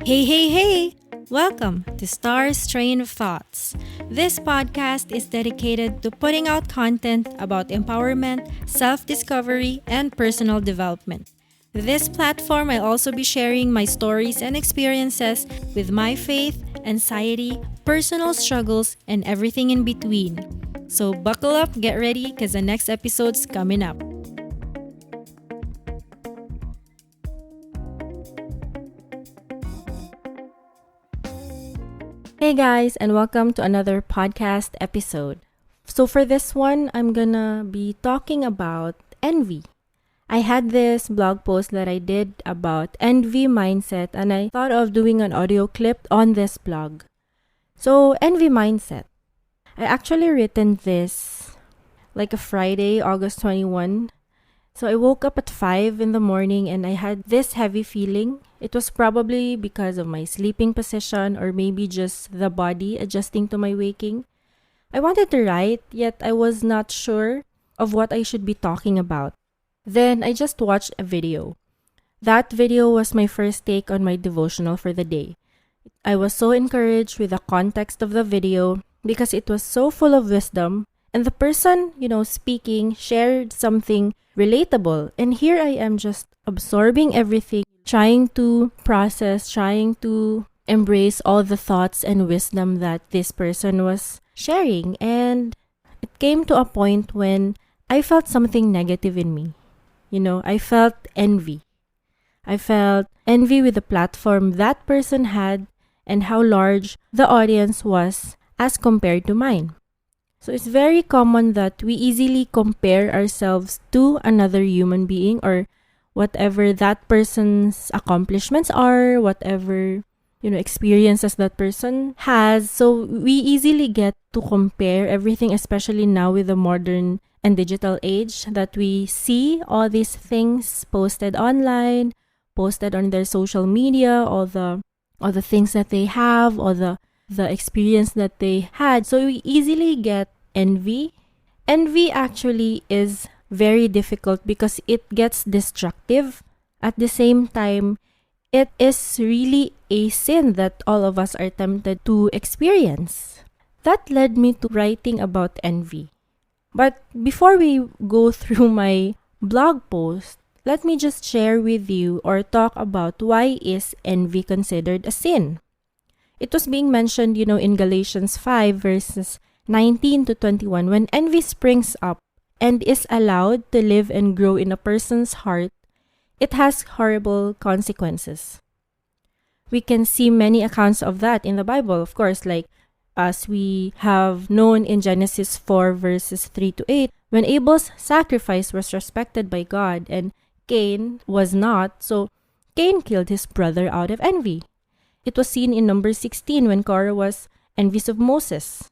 Hey, hey, hey! Welcome to Star's Train of Thoughts. This podcast is dedicated to putting out content about empowerment, self discovery, and personal development. This platform, I'll also be sharing my stories and experiences with my faith, anxiety, personal struggles, and everything in between. So buckle up, get ready, because the next episode's coming up. Hey guys, and welcome to another podcast episode. So for this one, I'm gonna be talking about envy. I had this blog post that I did about envy mindset, and I thought of doing an audio clip on this blog. So, envy mindset. I actually written this like a Friday, August 21. So I woke up at 5 in the morning and I had this heavy feeling. It was probably because of my sleeping position or maybe just the body adjusting to my waking. I wanted to write, yet I was not sure of what I should be talking about. Then I just watched a video. That video was my first take on my devotional for the day. I was so encouraged with the context of the video because it was so full of wisdom, and the person, speaking shared something relatable. And here I am just absorbing everything, trying to process, trying to embrace all the thoughts and wisdom that this person was sharing. And it came to a point when I felt something negative in me. I felt envy. I felt envy with the platform that person had and how large the audience was as compared to mine. So it's very common that we easily compare ourselves to another human being or whatever that person's accomplishments are, whatever, experiences that person has. So we easily get to compare everything, especially now with the modern and digital age, that we see all these things posted online, posted on their social media, all the things that they have, all the experience that they had. So we easily get envy. Envy actually is very difficult because it gets destructive. At the same time, it is really a sin that all of us are tempted to experience. That led me to writing about envy. But before we go through my blog post, let me just share with you or talk about why is envy considered a sin. It was being mentioned, in Galatians 5 verses 19 to 21, when envy springs up and is allowed to live and grow in a person's heart, it has horrible consequences. We can see many accounts of that in the Bible, of course, like as we have known in Genesis 4 verses 3 to 8, when Abel's sacrifice was respected by God and Cain was not, so Cain killed his brother out of envy. It was seen in Numbers 16 when Korah was envious of Moses.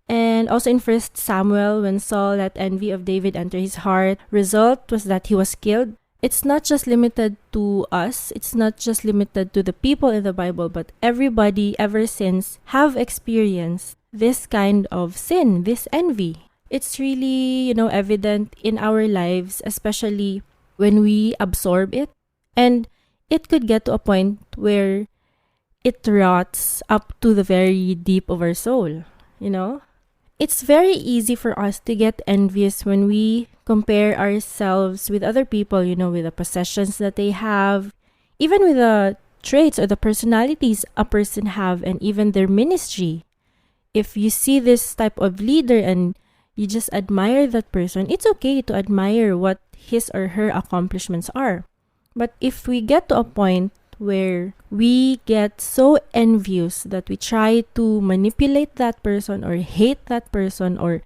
And also in 1 Samuel, when Saul let envy of David enter his heart, result was that he was killed. It's not just limited to us. It's not just limited to the people in the Bible, but everybody ever since have experienced this kind of sin, this envy. It's really, evident in our lives, especially when we absorb it. And it could get to a point where it rots up to the very deep of our soul, It's very easy for us to get envious when we compare ourselves with other people, with the possessions that they have, even with the traits or the personalities a person have, and even their ministry. If you see this type of leader and you just admire that person, it's okay to admire what his or her accomplishments are. But if we get to a point where we get so envious that we try to manipulate that person or hate that person or,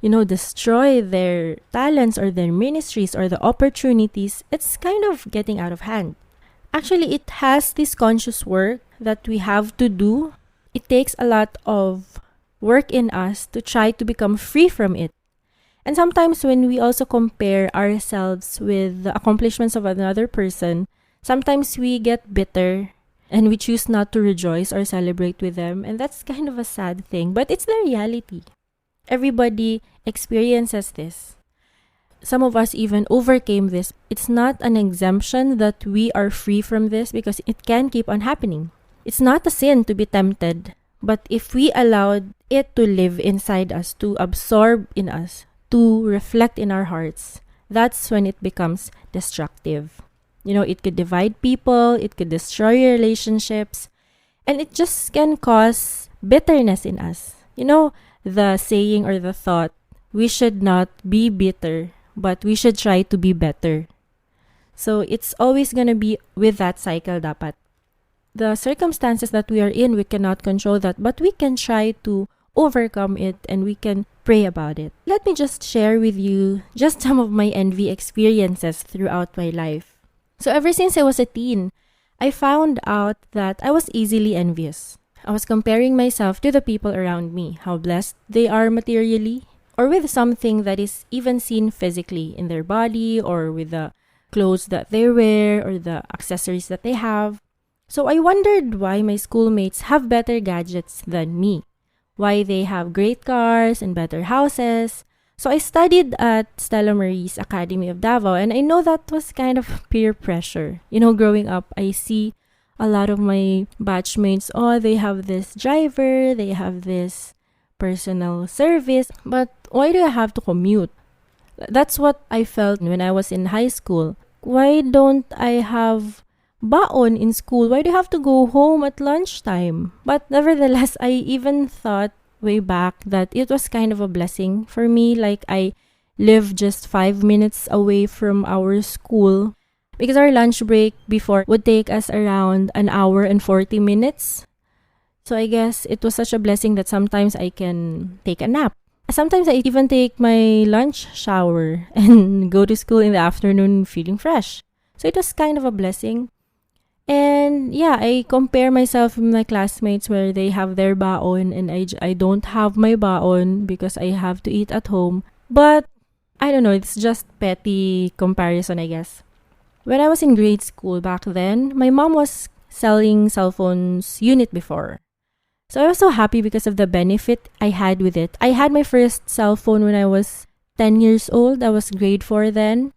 destroy their talents or their ministries or the opportunities, it's kind of getting out of hand. Actually, it has this conscious work that we have to do. It takes a lot of work in us to try to become free from it. And sometimes when we also compare ourselves with the accomplishments of another person, sometimes we get bitter and we choose not to rejoice or celebrate with them. And that's kind of a sad thing, but it's the reality. Everybody experiences this. some of us even overcame this. It's not an exemption that we are free from this because it can keep on happening. It's not a sin to be tempted, but if we allowed it to live inside us, to absorb in us, to reflect in our hearts, that's when it becomes destructive. It could divide people, it could destroy relationships, and it just can cause bitterness in us. The saying or the thought, we should not be bitter, but we should try to be better. So it's always gonna be with that cycle dapat. The circumstances that we are in, we cannot control that, but we can try to overcome it and we can pray about it. Let me just share with you just some of my envy experiences throughout my life. So ever since I was a teen, I found out that I was easily envious. I was comparing myself to the people around me, how blessed they are materially, or with something that is even seen physically in their body, or with the clothes that they wear, or the accessories that they have. So I wondered why my schoolmates have better gadgets than me, why they have great cars and better houses. So I studied at Stella Marie's Academy of Davao, and I know that was kind of peer pressure. Growing up, I see a lot of my batchmates, they have this driver, they have this personal service, but why do I have to commute? That's what I felt when I was in high school. Why don't I have baon in school? Why do I have to go home at lunchtime? But nevertheless, I even thought way back that it was kind of a blessing for me. Like I live just 5 minutes away from our school because our lunch break before would take us around an hour and 40 minutes. So I guess it was such a blessing that sometimes I can take a nap. Sometimes I even take my lunch shower and go to school in the afternoon feeling fresh. So it was kind of a blessing. And yeah, I compare myself with my classmates where they have their baon and I don't have my baon because I have to eat at home. But I don't know, it's just petty comparison, I guess. When I was in grade school back then, my mom was selling cell phones unit before. So I was so happy because of the benefit I had with it. I had my first cell phone when I was 10 years old. I was grade 4 then.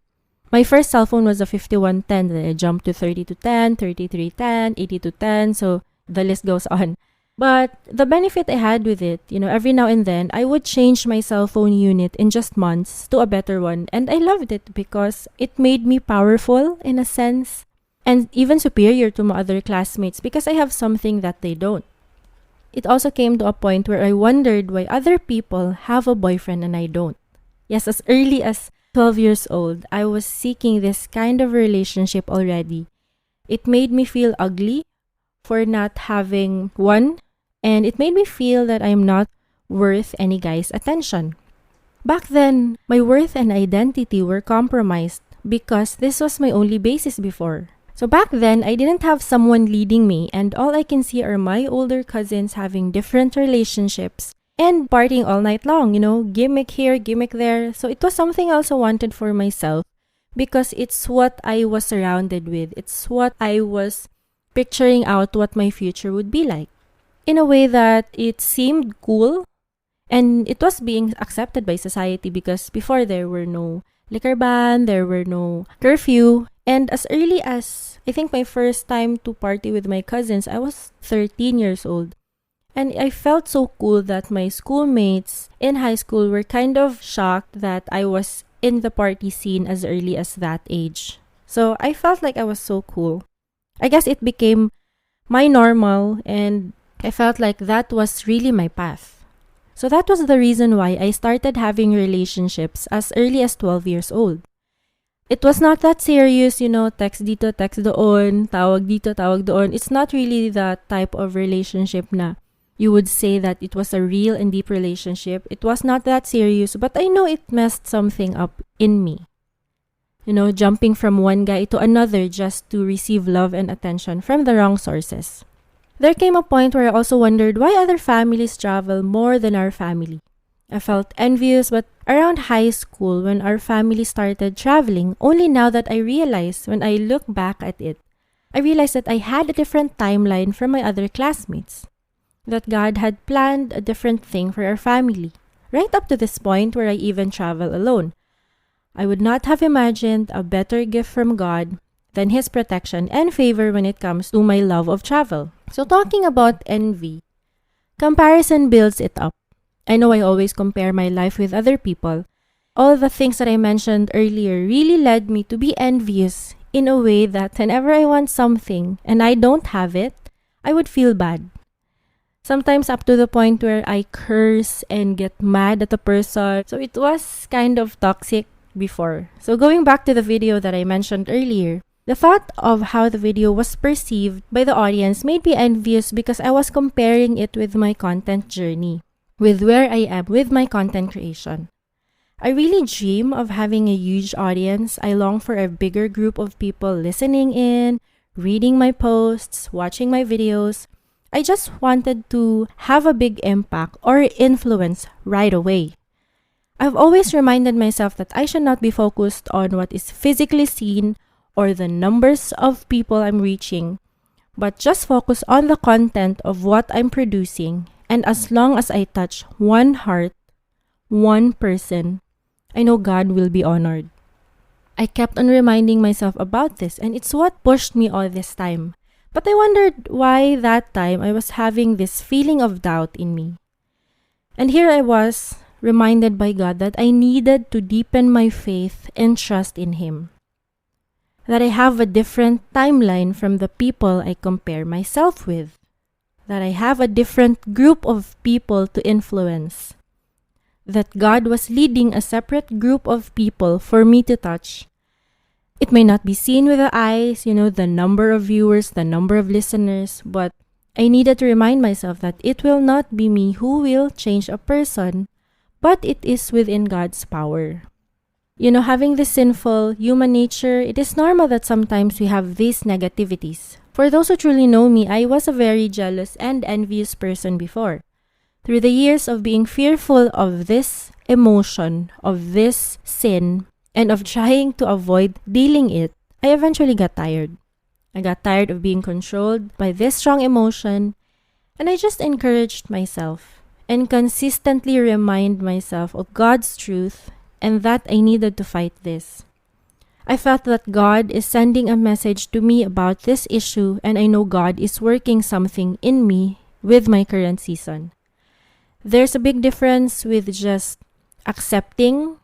My first cell phone was a 5110. Then I jumped to 3210, 3310, 8210. So the list goes on. But the benefit I had with it, every now and then, I would change my cell phone unit in just months to a better one. And I loved it because it made me powerful in a sense and even superior to my other classmates because I have something that they don't. It also came to a point where I wondered why other people have a boyfriend and I don't. Yes, as early as 12 years old, I was seeking this kind of relationship already. It made me feel ugly for not having one, and it made me feel that I am not worth any guy's attention. Back then, my worth and identity were compromised because this was my only basis before. So back then, I didn't have someone leading me, and all I can see are my older cousins having different relationships and partying all night long, gimmick here, gimmick there. So it was something I also wanted for myself because it's what I was surrounded with. It's what I was picturing out what my future would be like. In a way that it seemed cool and it was being accepted by society because before there were no liquor ban, there were no curfew. And as early as, I think my first time to party with my cousins, I was 13 years old. And I felt so cool that my schoolmates in high school were kind of shocked that I was in the party scene as early as that age. So I felt like I was so cool. I guess it became my normal and I felt like that was really my path. So that was the reason why I started having relationships as early as 12 years old. It was not that serious, text dito, text doon, tawag dito, tawag doon. It's not really that type of relationship na you would say that it was a real and deep relationship. It was not that serious, but I know it messed something up in me. Jumping from one guy to another just to receive love and attention from the wrong sources. There came a point where I also wondered why other families travel more than our family. I felt envious, but around high school when our family started traveling, only now that I realized when I look back at it, I realized that I had a different timeline from my other classmates. That God had planned a different thing for our family. Right up to this point where I even travel alone. I would not have imagined a better gift from God than His protection and favor when it comes to my love of travel. So talking about envy, comparison builds it up. I know I always compare my life with other people. All the things that I mentioned earlier really led me to be envious in a way that whenever I want something and I don't have it, I would feel bad. Sometimes up to the point where I curse and get mad at a person. So it was kind of toxic before. So going back to the video that I mentioned earlier, the thought of how the video was perceived by the audience made me envious because I was comparing it with my content journey, with where I am with my content creation. I really dream of having a huge audience. I long for a bigger group of people listening in, reading my posts, watching my videos. I just wanted to have a big impact or influence right away. I've always reminded myself that I should not be focused on what is physically seen or the numbers of people I'm reaching, but just focus on the content of what I'm producing. And as long as I touch one heart, one person, I know God will be honored. I kept on reminding myself about this, and it's what pushed me all this time. But I wondered why that time I was having this feeling of doubt in me. And here I was, reminded by God that I needed to deepen my faith and trust in Him. That I have a different timeline from the people I compare myself with. That I have a different group of people to influence. That God was leading a separate group of people for me to touch. It may not be seen with the eyes, the number of viewers, the number of listeners, but I needed to remind myself that it will not be me who will change a person, but it is within God's power. Having this sinful human nature, it is normal that sometimes we have these negativities. For those who truly know me, I was a very jealous and envious person before. Through the years of being fearful of this emotion, of this sin, and of trying to avoid dealing it, I eventually got tired. I got tired of being controlled by this strong emotion, and I just encouraged myself and consistently remind myself of God's truth and that I needed to fight this. I felt that God is sending a message to me about this issue, and I know God is working something in me with my current season. There's a big difference with just accepting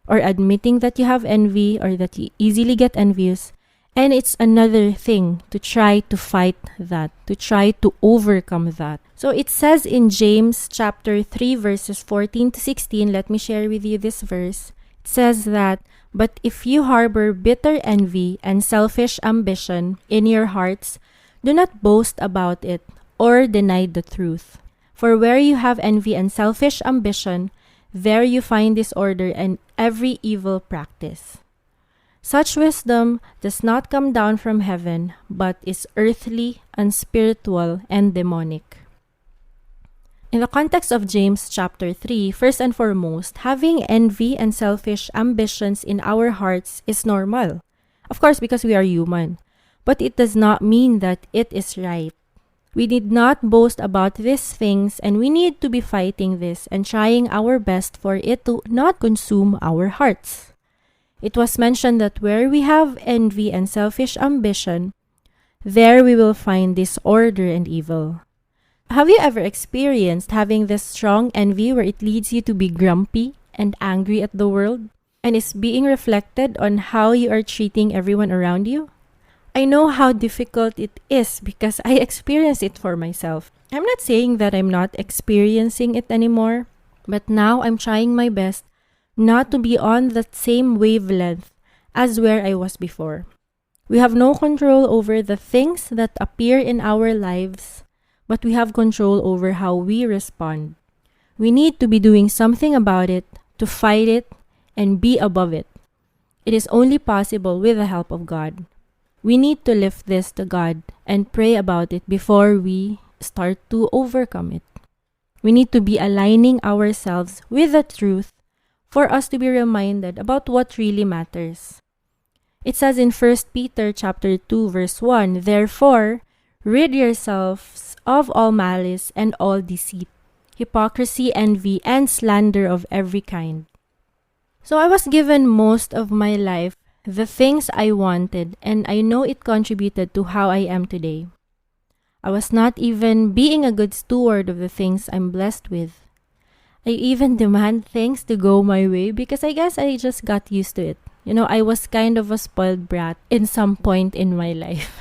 or admitting that you have envy or that you easily get envious. And it's another thing to try to fight that, to try to overcome that. So it says in James chapter 3 verses 14 to 16, let me share with you this verse. It says that, "But if you harbor bitter envy and selfish ambition in your hearts, do not boast about it or deny the truth. For where you have envy and selfish ambition, there you find disorder and every evil practice. Such wisdom does not come down from heaven, but is earthly, unspiritual, and demonic." In the context of James chapter 3, first and foremost, having envy and selfish ambitions in our hearts is normal. Of course, because we are human. But it does not mean that it is right. We need not boast about these things, and we need to be fighting this and trying our best for it to not consume our hearts. It was mentioned that where we have envy and selfish ambition, there we will find disorder and evil. Have you ever experienced having this strong envy where it leads you to be grumpy and angry at the world and is being reflected on how you are treating everyone around you? I know how difficult it is because I experienced it for myself. I'm not saying that I'm not experiencing it anymore, but now I'm trying my best not to be on that same wavelength as where I was before. We have no control over the things that appear in our lives, but we have control over how we respond. We need to be doing something about it, to fight it, and be above it. It is only possible with the help of God. We need to lift this to God and pray about it before we start to overcome it. We need to be aligning ourselves with the truth for us to be reminded about what really matters. It says in 1 Peter chapter 2 verse 1, "Therefore, rid yourselves of all malice and all deceit, hypocrisy, envy, and slander of every kind. So I was given most of my life the things I wanted, and I know it contributed to how I am today. I was not even being a good steward of the things I'm blessed with. I even demand things to go my way because I guess I just got used to it. I was kind of a spoiled brat in some point in my life.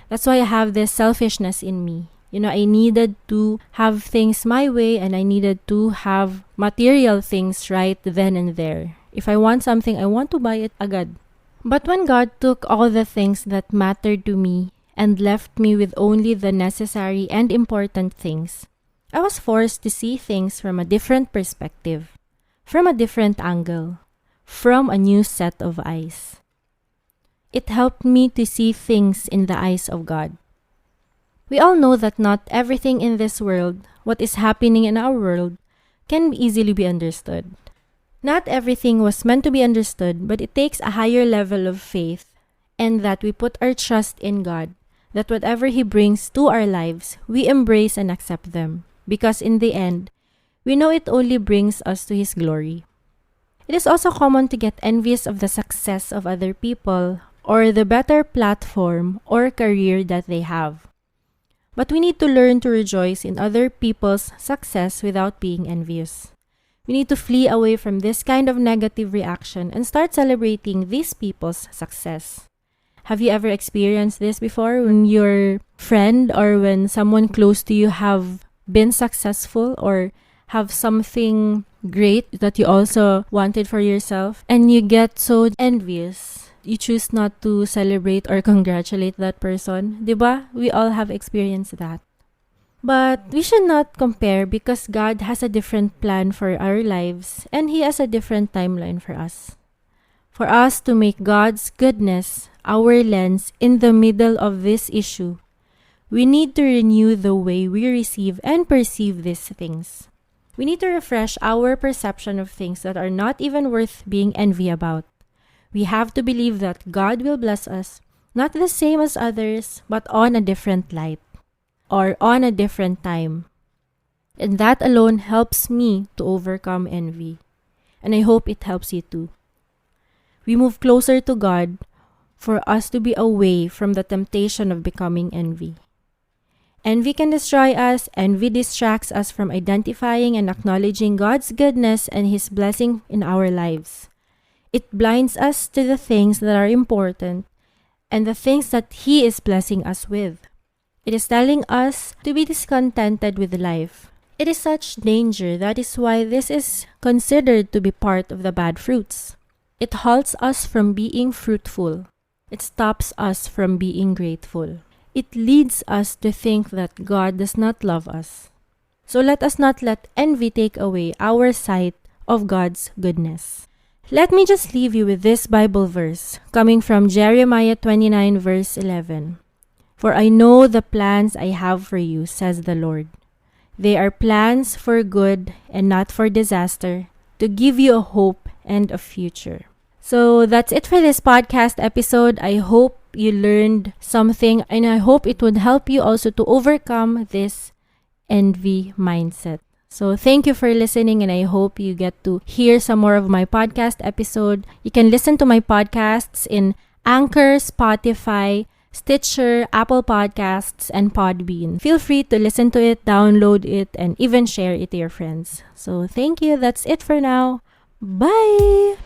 That's why I have this selfishness in me. I needed to have things my way, and I needed to have material things right then and there. If I want something, I want to buy it agad. But when God took all the things that mattered to me and left me with only the necessary and important things, I was forced to see things from a different perspective, from a different angle, from a new set of eyes. It helped me to see things in the eyes of God. We all know that not everything in this world, what is happening in our world, can easily be understood. Not everything was meant to be understood, but it takes a higher level of faith, and that we put our trust in God, that whatever He brings to our lives, we embrace and accept them, because in the end, we know it only brings us to His glory. It is also common to get envious of the success of other people, or the better platform or career that they have. But we need to learn to rejoice in other people's success without being envious. We need to flee away from this kind of negative reaction and start celebrating these people's success. Have you ever experienced this before, when your friend or when someone close to you have been successful or have something great that you also wanted for yourself, and you get so envious? You choose not to celebrate or congratulate that person. Diba? We all have experienced that. But we should not compare, because God has a different plan for our lives and He has a different timeline for us. For us to make God's goodness our lens in the middle of this issue, we need to renew the way we receive and perceive these things. We need to refresh our perception of things that are not even worth being envious about. We have to believe that God will bless us, not the same as others, but on a different light, or on a different time. And that alone helps me to overcome envy. And I hope it helps you too. We move closer to God for us to be away from the temptation of becoming envy. Envy can destroy us. Envy distracts us from identifying and acknowledging God's goodness and His blessing in our lives. It blinds us to the things that are important and the things that He is blessing us with. It is telling us to be discontented with life. It is such danger. That is why this is considered to be part of the bad fruits. It halts us from being fruitful. It stops us from being grateful. It leads us to think that God does not love us. So let us not let envy take away our sight of God's goodness. Let me just leave you with this Bible verse coming from Jeremiah 29 verse 11. For I know the plans I have for you, says the Lord. They are plans for good and not for disaster, to give you a hope and a future. So that's it for this podcast episode. I hope you learned something, and I hope it would help you also to overcome this envy mindset. So thank you for listening, and I hope you get to hear some more of my podcast episode. You can listen to my podcasts in Anchor, Spotify, Stitcher, Apple Podcasts, and Podbean. Feel free to listen to it, download it, and even share it to your friends. So thank you. That's it for now. Bye!